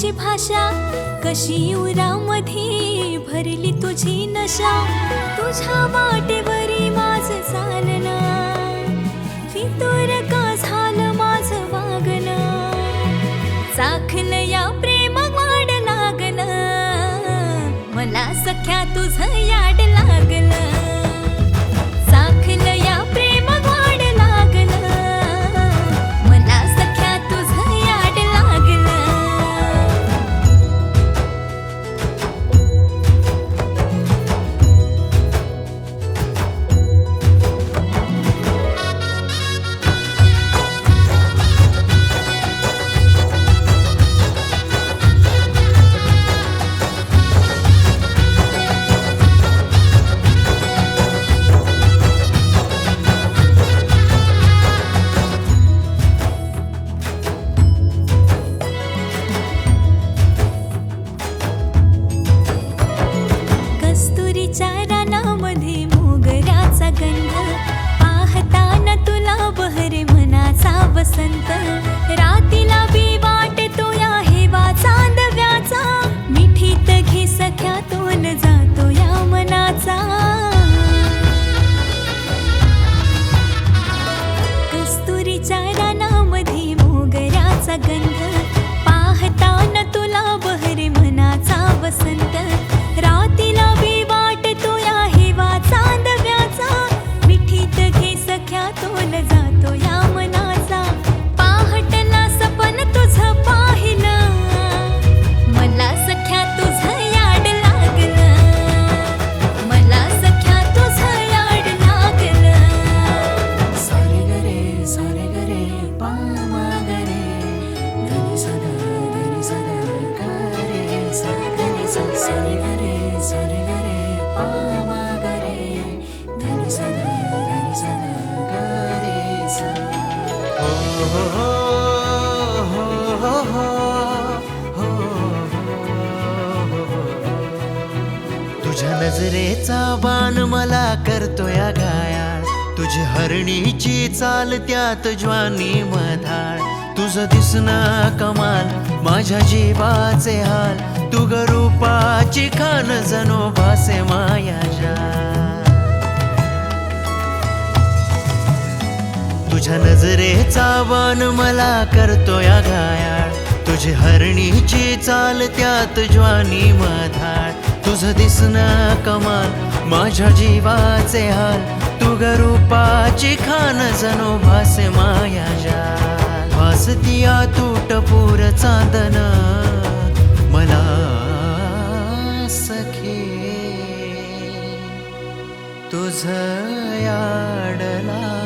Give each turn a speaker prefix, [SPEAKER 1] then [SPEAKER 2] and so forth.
[SPEAKER 1] तुझी भाषा, कशी उरामधी भरली तुझी नशा. तुझ्या वाटेवरी माझं चालना, फितूर का झालं माझं वागणं. चाखलं या प्रेम वाढ लागलं, मला सख्या तुझं याड लागलं. चाखलं या प्रेम वाढ लागलं, मला सख्या तुझं याड लागलं. कस्तुरीच्या रानामध्ये मोगऱ्याचा गंध, पाहताना तुला बहरे मनाचा वसंत. रातीला बी वाटतो या हेवा चांदव्याचा, मिठीत घे सख्या तोल जातो या मनाचा. कस्तुरीच्या रानामध्ये मोगऱ्याचा गंध, पाहताना तुला बहरे मनाचा वसंत. रातीला बी वाटतो या हेवा चांदव्याचा, मिठीत घे सख्या तोल जातो या मनाचा. पहाटला सपन तुझं पाहिलं, मला सख्या तुझं याड लागलं. मला सख्या तुझं याड लागलं.
[SPEAKER 2] सारे गरे पा मा गरे, धनी सदा गरे सा गरे सा. सारे गरे पा मा गरे, धनी सदा गरे सा. हो हो हो हो हो. तुझ्या नजरेचा बाण मला करतोय घायाळ, तुझी हरणीची चाल त्यात ज्वानी मधाळ. तुझं दिसणं कमाल, माझ्या जीवाचे हाल, तू ग रूपाची खान जणू भासे मायाच्या. तुझ्या नजरेचा बाण मला करतोय घायाळ, तुझी हरणीची चाल त्यात ज्वानी मधाळ. तुझं दिसणं कमाल, माझ्या जीवाचे हाल, तू ग रूपाची खान जणू भासे मायाच्या. भासतिया तुटपूर चांदन मला सखे, तुझं याड लागलं.